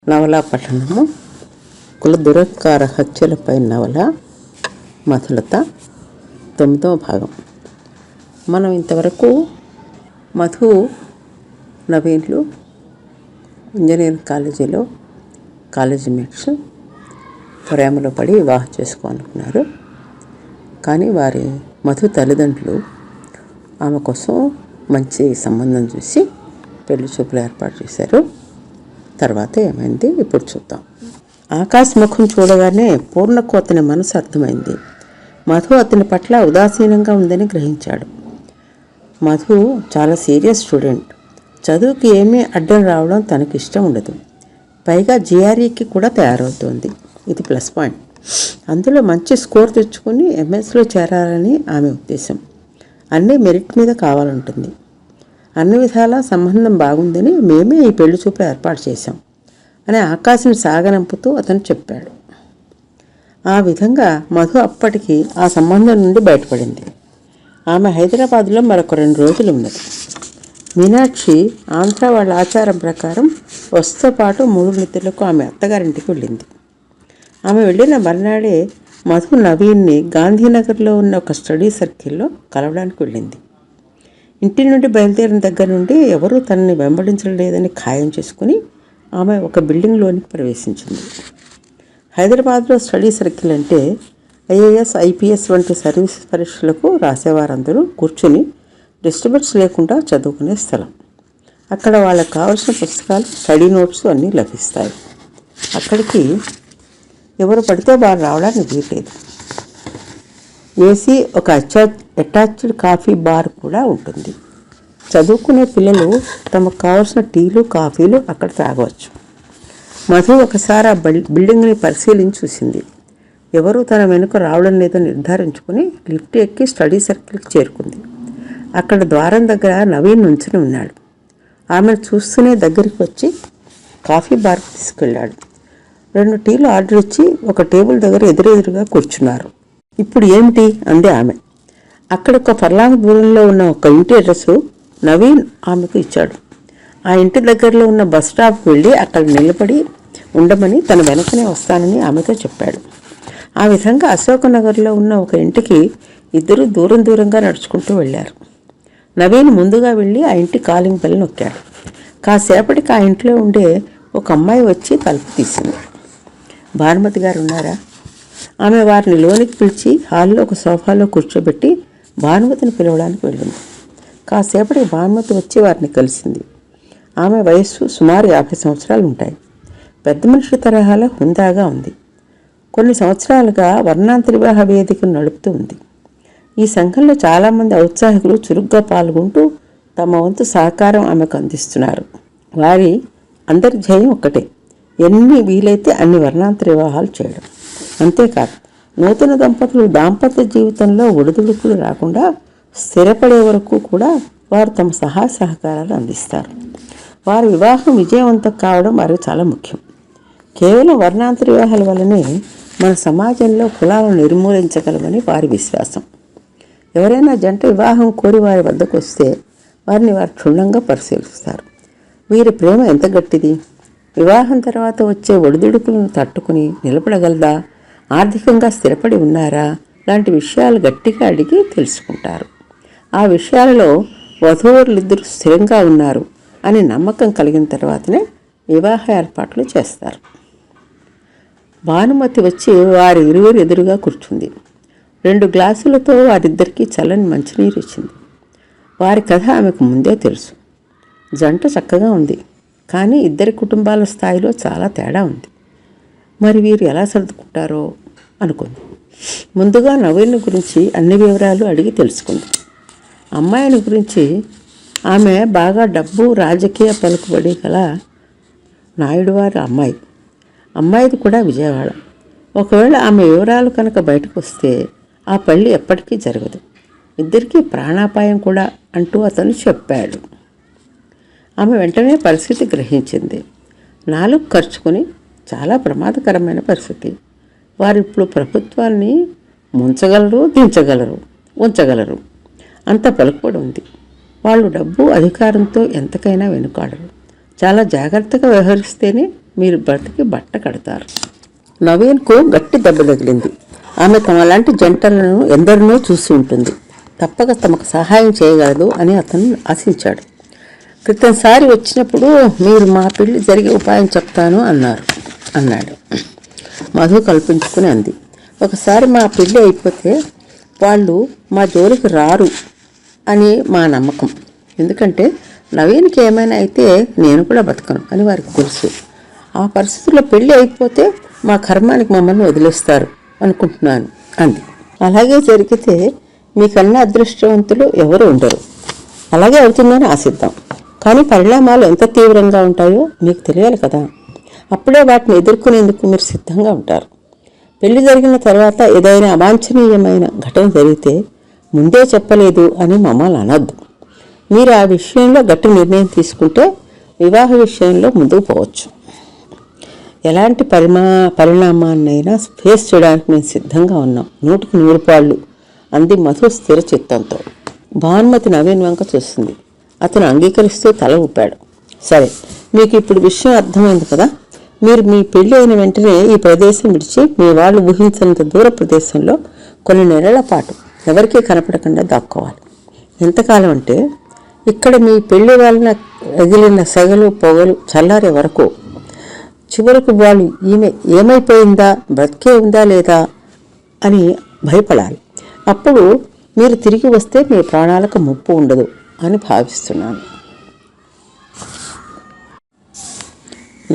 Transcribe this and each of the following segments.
నవలా పఠనము కుల దురత్కార హత్యలపై నవల మధులత 9వ భాగం. మనం ఇంతవరకు మధు నవీన్లు ఇంజనీరింగ్ కాలేజీలో కాలేజీ మేట్స్ ప్రేమలో పడి వివాహం చేసుకోవాలనుకున్నారు. కానీ వారి మధు తల్లిదండ్రులు ఆమె కోసం మంచి సంబంధం చూసి పెళ్లి చూపులు ఏర్పాటు చేశారు. తర్వాత ఏమైంది ఇప్పుడు చూద్దాం. ఆకాశ్ ముఖం చూడగానే పూర్ణకు అతని మనసు అర్థమైంది. మధు అతని పట్ల ఉదాసీనంగా ఉందని గ్రహించాడు. మధు చాలా సీరియస్ స్టూడెంట్. చదువుకి ఏమీ అడ్డం రావడం తనకి ఇష్టం ఉండదు. పైగా జిఆర్ఈకి కూడా తయారవుతోంది. ఇది ప్లస్ పాయింట్. అందులో మంచి స్కోర్ తెచ్చుకుని ఎంఎస్లో చేరాలని ఆమె ఉద్దేశం. అన్నీ మెరిట్ మీద కావాలంటుంది. అన్ని విధాలా సంబంధం బాగుందని మేమే ఈ పెళ్లి చూపులు ఏర్పాటు చేశాం అని ఆకాశం సాగనంపుతూ అతను చెప్పాడు. ఆ విధంగా మధు అప్పటికి ఆ సంబంధం నుండి బయటపడింది. ఆమె హైదరాబాద్లో మరొక 2 రోజులు ఉన్నది. మీనాక్షి ఆంధ్ర వాళ్ళ ఆచారం ప్రకారం వస్తుతో పాటు 3 నిద్రలకు ఆమె అత్తగారింటికి వెళ్ళింది. ఆమె వెళ్ళిన మర్నాడే మధు నవీన్ని గాంధీనగర్లో ఉన్న ఒక స్టడీ సర్కిల్లో కలవడానికి వెళ్ళింది. ఇంటి నుండి బయలుదేరిన దగ్గర నుండి ఎవరూ తనని వెంబడించడం లేదని ఖాయం చేసుకుని ఆమె ఒక బిల్డింగ్లోనికి ప్రవేశించింది. హైదరాబాద్లో స్టడీ సర్కిల్ అంటే ఐఏఎస్, ఐపీఎస్ వంటి సర్వీస్ పరీక్షలకు రాసేవారందరూ కూర్చుని డిస్టర్బెన్స్ లేకుండా చదువుకునే స్థలం. అక్కడ వాళ్ళకు కావాల్సిన పుస్తకాలు, స్టడీ నోట్స్ అన్నీ లభిస్తాయి. అక్కడికి ఎవరు పడితే వారు రావడానికి వీల్లేదు. ఏసీ, ఒక అటాచ్డ్ కాఫీ బార్ కూడా ఉంటుంది. చదువుకునే పిల్లలు తమకు కావాల్సిన టీలు, కాఫీలు అక్కడ తాగవచ్చు. మధు ఒకసారి ఆ బిల్డింగ్ని పరిశీలించి చూసింది. ఎవరూ తన వెనుక రావడం లేదని నిర్ధారించుకుని లిఫ్ట్ ఎక్కి స్టడీ సర్కిల్కి చేరుకుంది. అక్కడ ద్వారం దగ్గర నవీన్ నుంచుని ఉన్నాడు. ఆమెను చూస్తూనే దగ్గరికి వచ్చి కాఫీ బార్కి తీసుకెళ్ళాడు. 2 టీలు ఆర్డర్ ఇచ్చి ఒక టేబుల్ దగ్గర ఎదురెదురుగా కూర్చున్నారు. ఇప్పుడు ఏమిటి అంది ఆమె. అక్కడ ఒక ఫర్లాంగ్ దూరంలో ఉన్న ఒక ఇంటి అడ్రస్ నవీన్ ఆమెకు ఇచ్చాడు. ఆ ఇంటి దగ్గరలో ఉన్న బస్ స్టాప్కి వెళ్ళి అక్కడ నిలబడి ఉండమని తన వెనకనే వస్తానని ఆమెతో చెప్పాడు. ఆ విధంగా అశోకనగర్లో ఉన్న ఒక ఇంటికి ఇద్దరు దూరంగా నడుచుకుంటూ వెళ్ళారు. నవీన్ ముందుగా వెళ్ళి ఆ ఇంటి కాలింగ్ బెల్ నొక్కాడు. కాసేపటికి ఆ ఇంట్లో ఉండే ఒక అమ్మాయి వచ్చి తలుపు తీసింది. భానుమతి గారు ఉన్నారా? ఆమె వారిని లోనికి పిలిచి హాల్లో ఒక సోఫాలో కూర్చోబెట్టి భానుమతిని పిలవడానికి వెళ్ళింది. కాసేపటికి భానుమతి వచ్చి వారిని కలిసింది. ఆమె వయస్సు సుమారు 50 సంవత్సరాలు ఉంటాయి. పెద్ద మనిషి తరహాలో హుందాగా ఉంది. కొన్ని సంవత్సరాలుగా వర్ణాంతరివాహ వేదికను నడుపుతూ ఉంది. ఈ సంఘంలో చాలామంది ఔత్సాహికులు చురుగ్గా పాల్గొంటూ తమ వంతు సహకారం ఆమెకు అందిస్తున్నారు. వారి అందరి ధ్యేయం ఒక్కటే, ఎన్ని వీలైతే అన్ని వర్ణాంతర వివాహాలు చేయడం. అంతేకాదు, నూతన దంపతులు దాంపత్య జీవితంలో ఒడిదుడుకులు రాకుండా స్థిరపడే వరకు కూడా వారు తమ సహాయ సహకారాలు అందిస్తారు. వారి వివాహం విజయవంతం కావడం వారికి చాలా ముఖ్యం. కేవలం వర్ణాంతర వివాహాల వల్లనే మన సమాజంలో కులాలను నిర్మూలించగలమని వారి విశ్వాసం. ఎవరైనా జంట వివాహం కోరి వారి వద్దకు వస్తే వారిని వారు క్షుణ్ణంగా పరిశీలిస్తారు. వీరి ప్రేమ ఎంత గట్టిది, వివాహం తర్వాత వచ్చే ఒడిదుడుకులను తట్టుకుని నిలబడగలదా, ఆర్థికంగా స్థిరపడి ఉన్నారా లాంటి విషయాలు గట్టిగా అడిగి తెలుసుకుంటారు. ఆ విషయాలలో వధూవరులిద్దరూ స్థిరంగా ఉన్నారు అని నమ్మకం కలిగిన తర్వాతనే వివాహ ఏర్పాట్లు చేస్తారు. భానుమతి వచ్చి వారి ఇరువురు ఎదురుగా కూర్చుంది. 2 గ్లాసులతో వారిద్దరికీ చల్లని మంచినీరు ఇచ్చింది. వారి కథ ఆమెకు ముందే తెలుసు. జంట చక్కగా ఉంది, కానీ ఇద్దరి కుటుంబాల స్థాయిలో చాలా తేడా ఉంది. మరి వీరు ఎలా సర్దుకుంటారో అనుకుంది. ముందుగా నవీన్ గురించి అన్ని వివరాలు అడిగి తెలుసుకుంది. అమ్మాయిని గురించి ఆమె బాగా డబ్బు, రాజకీయ పలుకుబడి గల నాయుడు వారి అమ్మాయిది కూడా విజయవాడ. ఒకవేళ ఆమె వివరాలు కనుక బయటకు వస్తే ఆ పెళ్లి ఎప్పటికీ జరగదు. ఇద్దరికీ ప్రాణాపాయం కూడా అంటూ అతను చెప్పాడు. ఆమె వెంటనే పరిస్థితి గ్రహించింది. 4 ఖర్చుకొని చాలా ప్రమాదకరమైన పరిస్థితి. వారు ఇప్పుడు ప్రభుత్వాన్ని ముంచగలరు, దించగలరు, ఉంచగలరు. అంత పలుకుబడి ఉంది. వాళ్ళు డబ్బు, అధికారంతో ఎంతకైనా వెనుకాడరు. చాలా జాగ్రత్తగా వ్యవహరిస్తేనే మీరు బ్రతికి బట్ట కడతారు. నవీన్కు గట్టి దెబ్బ తగిలింది. ఆమె తమలాంటి జంటలను ఎందరినో చూసి ఉంటుంది. తప్పక తమకు సహాయం చేయగలదు అని అతను ఆశించాడు. క్రితంసారి వచ్చినప్పుడు మీరు మా పెళ్లి జరిగే ఉపాయం చెప్తాను అన్నాడు. మధు కల్పించుకుని అంది. ఒకసారి మా పెళ్ళి అయిపోతే వాళ్ళు మా జోలికి రారు అని మా నమ్మకం. ఎందుకంటే నవీన్కి ఏమైనా అయితే నేను కూడా బతకను అని వారికి తెలుసు. ఆ పరిస్థితుల్లో పెళ్ళి అయిపోతే మా కర్మానికి మమ్మల్ని వదిలేస్తారు అనుకుంటున్నాను అంది. అలాగే జరిగితే మీకన్నా అదృష్టవంతులు ఎవరు ఉండరు. అలాగే అవుతుందని ఆశిద్దాం. కానీ పరిణామాలు ఎంత తీవ్రంగా ఉంటాయో మీకు తెలియాలి కదా. అప్పుడే వాటిని ఎదుర్కొనేందుకు మీరు సిద్ధంగా ఉంటారు. పెళ్లి జరిగిన తర్వాత ఏదైనా అవాంఛనీయమైన ఘటన జరిగితే ముందే చెప్పలేదు అని మమ్మల్ని అనొద్దు. మీరు ఆ విషయంలో గట్టి నిర్ణయం తీసుకుంటే వివాహ విషయంలో ముందుకు పోవచ్చు. ఎలాంటి పరిణామాన్నైనా ఫేస్ చేయడానికి మేము సిద్ధంగా ఉన్నాం. 100కి 100 అంది మధు స్థిర చిత్తంతో. భానుమతి నవీన్ వంక చూస్తుంది. అతను అంగీకరిస్తూ తల ఊపాడు. సరే, మీకు ఇప్పుడు విషయం అర్థమైంది కదా. మీరు మీ పెళ్లి అయిన వెంటనే ఈ ప్రదేశం విడిచి మీ వాళ్ళు ఊహించినంత దూర ప్రదేశంలో కొన్ని నెలల పాటు ఎవరికీ కనపడకుండా దాక్కోవాలి. ఎంతకాలం అంటే ఇక్కడ మీ పెళ్లి వలన రగిలిన సెగలు పొగలు చల్లారే వరకు. చివరకు వాళ్ళు ఈమె ఏమైపోయిందా, బ్రతికే ఉందా లేదా అని భయపడాలి. అప్పుడు మీరు తిరిగి వస్తే మీ ప్రాణాలకు ముప్పు ఉండదు అని భావిస్తున్నాను.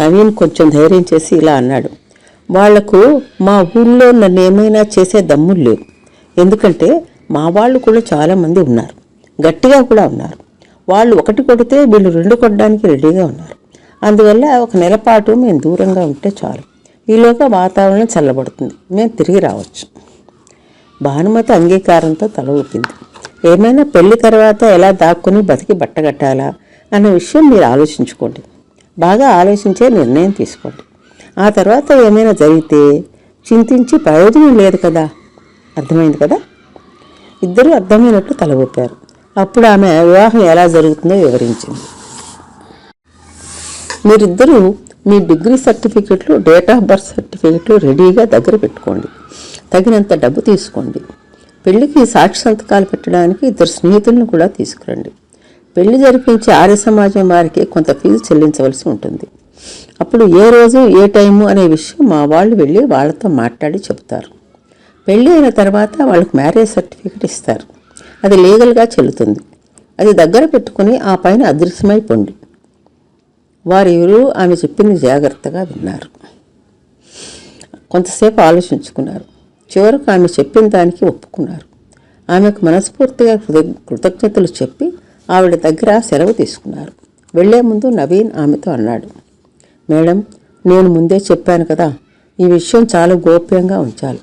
నవీన్ కొంచెం ధైర్యం చేసి ఇలా అన్నాడు. వాళ్లకు మా ఊళ్ళో నన్ను ఏమైనా చేసే దమ్ములు లేవు. ఎందుకంటే మా వాళ్ళు కూడా చాలామంది ఉన్నారు, గట్టిగా కూడా ఉన్నారు. వాళ్ళు 1 కొడితే వీళ్ళు 2 కొట్టడానికి రెడీగా ఉన్నారు. అందువల్ల 1 నెల పాటు మేము దూరంగా ఉంటే చాలు. ఈలోగా వాతావరణం చల్లబడుతుంది, మేము తిరిగి రావచ్చు. భానుమతి అంగీకారంతో తల ఊపింది. ఏమైనా పెళ్లి తర్వాత ఎలా దాక్కుని బతికి బట్టగట్టాలా అన్న విషయం మీరు ఆలోచించుకోండి. బాగా ఆలోచించే నిర్ణయం తీసుకోండి. ఆ తర్వాత ఏమైనా జరిగితే చింతించి ప్రయోజనం లేదు కదా. అర్థమైంది కదా. ఇద్దరూ అర్థమైనట్టు తల ఊపారు. అప్పుడు ఆమె వివాహం ఎలా జరుగుతుందో వివరించింది. మీరిద్దరూ మీ డిగ్రీ సర్టిఫికెట్లు, డేట్ ఆఫ్ బర్త్ సర్టిఫికెట్లు రెడీగా దగ్గర పెట్టుకోండి. తగినంత డబ్బు తీసుకోండి. పెళ్లికి సాక్షి సంతకాలు పెట్టడానికి 2 స్నేహితులను కూడా తీసుకురండి. పెళ్లి జరిపించే ఆర్య సమాజం వారికి కొంత ఫీజు చెల్లించవలసి ఉంటుంది. అప్పుడు ఏ రోజు ఏ టైము అనే విషయం మా వాళ్ళు వెళ్ళి వాళ్ళతో మాట్లాడి చెబుతారు. పెళ్ళి అయిన తర్వాత వాళ్ళకి మ్యారేజ్ సర్టిఫికెట్ ఇస్తారు. అది లీగల్గా చెల్లుతుంది. అది దగ్గర పెట్టుకుని ఆ పైన అదృశ్యమైపోండి. వారెవరూ ఆమె చెప్పింది జాగ్రత్తగా విన్నారు. కొంతసేపు ఆలోచించుకున్నారు. చివరకు ఆమె చెప్పిన దానికి ఒప్పుకున్నారు. ఆమెకు మనస్ఫూర్తిగా కృతజ్ఞతలు చెప్పి ఆవిడ దగ్గర సెలవు తీసుకున్నారు. వెళ్లే ముందు నవీన్ ఆమెతో అన్నాడు. మేడం, నేను ముందే చెప్పాను కదా, ఈ విషయం చాలా గోప్యంగా ఉంచాలి.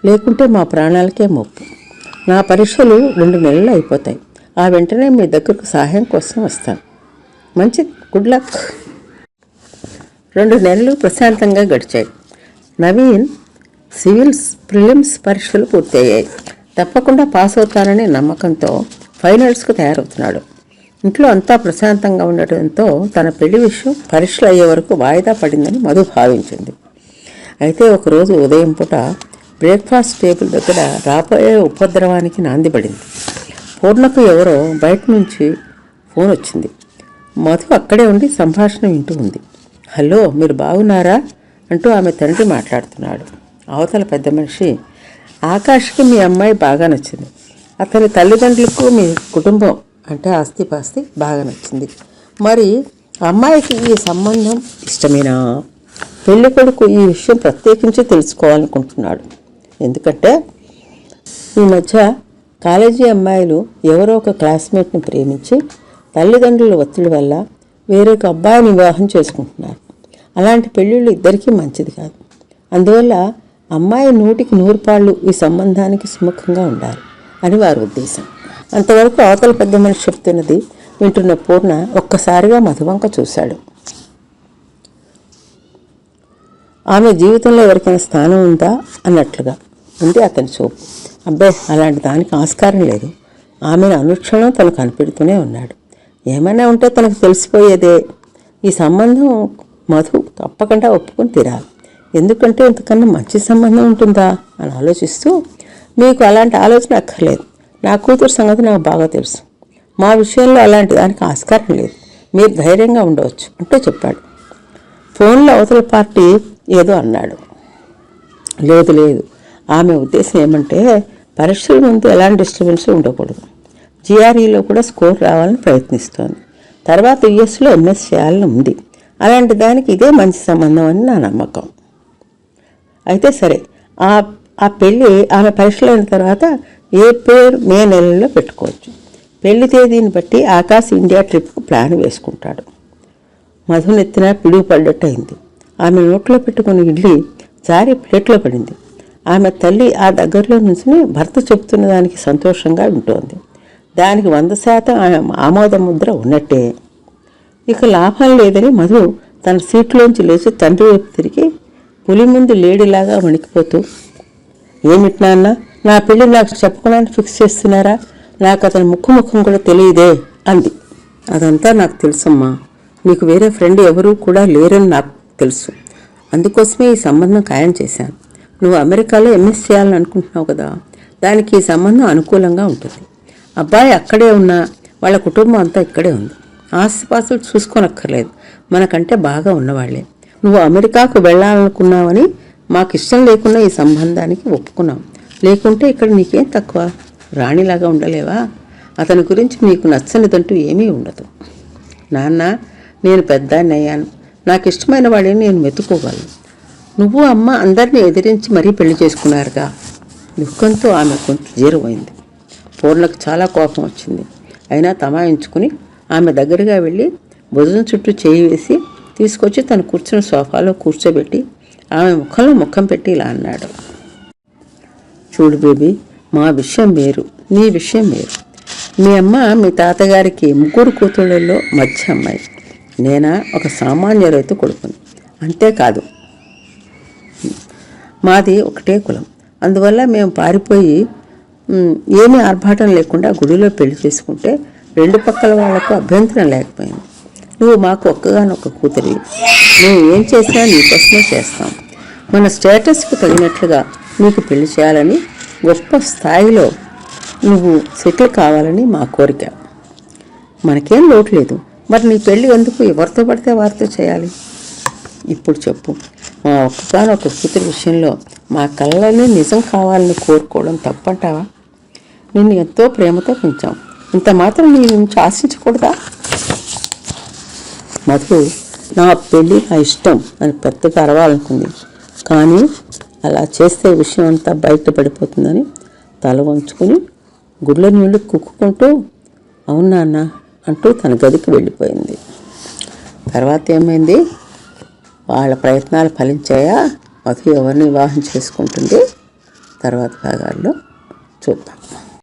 లేకుంటే మా ప్రాణాలకే ముప్పు. నా పరీక్షలు 2 నెలలు అయిపోతాయి. ఆ వెంటనే మీ దగ్గరకు సహాయం కోసం వస్తాను. మంచిది, గుడ్ లక్. 2 నెలలు ప్రశాంతంగా గడిచాయి. నవీన్ సివిల్స్ ప్రిలిమ్స్ పరీక్షలు పూర్తయ్యాయి. తప్పకుండా పాస్ అవుతాననే నమ్మకంతో ఫైనల్స్కు తయారవుతున్నాడు. ఇంట్లో అంతా ప్రశాంతంగా ఉండటంతో తన పెళ్లి విషయం పరీక్షలు అయ్యే వరకు వాయిదా పడిందని మధు భావించింది. అయితే ఒకరోజు ఉదయం పూట బ్రేక్ఫాస్ట్ టేబుల్ దగ్గర రాబోయే ఉపద్రవానికి నాంది పడింది. పూర్ణకు ఎవరో బయట నుంచి ఫోన్ వచ్చింది. మధు అక్కడే ఉండి సంభాషణ వింటూ ఉంది. హలో, మీరు బాగున్నారా అంటూ ఆమె తండ్రి మాట్లాడుతున్నాడు. అవతల పెద్ద మనిషి, ఆకాష్కి మీ అమ్మాయి బాగా నచ్చింది. అతని తల్లిదండ్రులకు మీ కుటుంబం అంటే ఆస్తిపాస్తి బాగా నచ్చింది. మరి అమ్మాయికి ఈ సంబంధం ఇష్టమేనా? పెళ్లి కొడుకు ఈ విషయం ప్రత్యేకించి తెలుసుకోవాలనుకుంటున్నాడు. ఎందుకంటే ఈ మధ్య కాలేజీ అమ్మాయిలు ఎవరో ఒక క్లాస్మేట్ని ప్రేమించి తల్లిదండ్రుల ఒత్తిడి వల్ల వేరొక అబ్బాయిని వివాహం చేసుకుంటున్నారు. అలాంటి పెళ్ళిళ్ళు ఇద్దరికీ మంచిది కాదు. అందువల్ల అమ్మాయి 100కి 100 ఈ సంబంధానికి సుముఖంగా ఉండాలి అని వారి ఉద్దేశం. అంతవరకు అవతల పెద్ద మనిషి చెప్తున్నది వింటున్న పూర్ణ ఒక్కసారిగా మధువంక చూశాడు. ఆమె జీవితంలో ఎవరికైనా స్థానం ఉందా అన్నట్లుగా ఉంది అతని చూపు. అబ్బే, అలాంటి దానికి ఆస్కారం లేదు. ఆమెను అనుక్షణం తనకు కనిపెడుతూనే ఉన్నాడు. ఏమైనా ఉంటే తనకు తెలిసిపోయేదే. ఈ సంబంధం మధు తప్పకుండా ఒప్పుకొని తీరాలి. ఎందుకంటే ఇంతకన్నా మంచి సంబంధం ఉంటుందా అని ఆలోచిస్తూ, మీకు అలాంటి ఆలోచన అక్కర్లేదు, నా కూతురు సంగతి నాకు బాగా తెలుసు, మా విషయంలో అలాంటి దానికి ఆస్కారం లేదు, మీరు ధైర్యంగా ఉండవచ్చు అంటూ చెప్పాడు. ఫోన్లో అవతల పార్టీ ఏదో అన్నాడు. లేదు, ఆమె ఉద్దేశం ఏమంటే పరీక్షల ముందు ఎలాంటి డిస్టర్బెన్స్ ఉండకూడదు, జిఆర్ఈలో కూడా స్కోర్ రావాలని ప్రయత్నిస్తోంది, తర్వాత యుఎస్లో ఎంఎస్ చేయాలని ఉంది, అలాంటి దానికి ఇదే మంచి సంబంధం అని నా నమ్మకం. అయితే సరే, ఆ పెళ్ళి ఆమె పరీక్షలు అయిన తర్వాత ఏప్రిల్ మే నెలల్లో పెట్టుకోవచ్చు. పెళ్లి తేదీని బట్టి ఆకాశ్ ఇండియా ట్రిప్కు ప్లాన్ వేసుకుంటాడు. మధునెత్తిన పిడుగు పడ్డట్టు అయింది. ఆమె నోట్లో పెట్టుకుని ఇడ్లీ జారి ప్లేట్లో పడింది. ఆమె తల్లి ఆ దగ్గరలో నుంచి భర్త చెబుతున్న దానికి సంతోషంగా ఉంటోంది. దానికి 100% ఆమోద ముద్ర ఉన్నట్టే. ఇక లాభం లేదని మధు తన సీట్లోంచి లేచి తండ్రి వైపు తిరిగి పులి ముందు లేడీలాగా వణికిపోతూ, ఏమిటి నాన్న, నా పెళ్ళి నాకు చెప్పకుండా ఫిక్స్ చేస్తున్నారా? నాకు అతని ముఖం కూడా తెలియదే అంది. అదంతా నాకు తెలుసమ్మా, నీకు వేరే ఫ్రెండ్ ఎవరూ కూడా లేరని నాకు తెలుసు, అందుకోసమే ఈ సంబంధం ఖాయం చేశాను. నువ్వు అమెరికాలో ఎంఎస్ చేయాలని అనుకుంటున్నావు కదా, దానికి ఈ సంబంధం అనుకూలంగా ఉంటుంది. అబ్బాయి అక్కడే ఉన్నా వాళ్ళ కుటుంబం అంతా ఇక్కడే ఉంది, ఆస్తిపాస్తులు చూసుకోనక్కర్లేదు, మనకంటే బాగా ఉన్నవాళ్లే. నువ్వు అమెరికాకు వెళ్ళాలనుకున్నావని మాకు ఇష్టం లేకుండా ఈ సంబంధానికి ఒప్పుకున్నాం, లేకుంటే ఇక్కడ నీకేం తక్కువ, రాణిలాగా ఉండలేవా? అతని గురించి నీకు నచ్చనిదంటూ ఏమీ ఉండదు. నాన్న, నేను పెద్దాన్ని అయ్యాను, నాకు ఇష్టమైన వాడిని నేను వెతుక్కోగలను. నువ్వు అమ్మ అందరినీ ఎదిరించి మరీ పెళ్లి చేసుకున్నారుగా. దుఃఖంతో ఆమె కొంచెం జీరమైంది. పూర్ణకు చాలా కోపం వచ్చింది. అయినా తమాయించుకుని ఆమె దగ్గరగా వెళ్ళి భుజం చుట్టూ చేయి వేసి తీసుకొచ్చి తను కూర్చున్న సోఫాలో కూర్చోబెట్టి ఆమె ముఖంలో ముఖం పెట్టి ఇలా అన్నాడు. చూడు బేబీ, మా విషయం వేరు, నీ విషయం వేరు. మీ అమ్మ మీ తాతగారికి 3 కూతుళ్ళల్లో మధ్య అమ్మాయి. నేనా ఒక సామాన్య రైతు కొడుకుని. అంతేకాదు, మాది ఒకటే కులం. అందువల్ల మేము పారిపోయి ఏమీ ఆర్భాటం లేకుండా గుడిలో పెళ్లి చేసుకుంటే 2 పక్కల వాళ్లకు అభ్యంతరం లేకపోయింది. నువ్వు మాకు ఒక్కగానొక్క కూతురి, నువ్వు ఏం చేసినా నీకోసమే చేస్తాం. మన స్టేటస్కి తగినట్లుగా నీకు పెళ్లి చేయాలని, గొప్ప స్థాయిలో నువ్వు సెటిల్ కావాలని మా కోరిక. మనకేం లోటు లేదు, మరి నీ పెళ్ళి ఎందుకు ఎవరితో పడితే వారితో చేయాలి? ఇప్పుడు చెప్పు, మా ఒక్కగానొక్క కూతురి విషయంలో మా కళ్ళని నిజం కావాలని కోరుకోవడం తప్పంటావా? నిన్ను ఎంతో ప్రేమతో పెంచాం, ఇంత మాత్రం నీ నుంచి ఆశించకూడదా? మధు నా పెళ్ళి నా ఇష్టం అని పెద్దగా అరవాలనుకుంది. కానీ అలా చేస్తే విషయం అంతా బయటపడిపోతుందని తల వంచుకుని గుడ్ల నీళ్ళు కుక్కుకుంటూ అవునా అన్న అంటూ తన గదికి వెళ్ళిపోయింది. తర్వాత ఏమైంది? వాళ్ళ ప్రయత్నాలు ఫలించాయా? మధు ఎవరిని వివాహం చేసుకుంటుంది? తర్వాత భాగాల్లో చూద్దాం.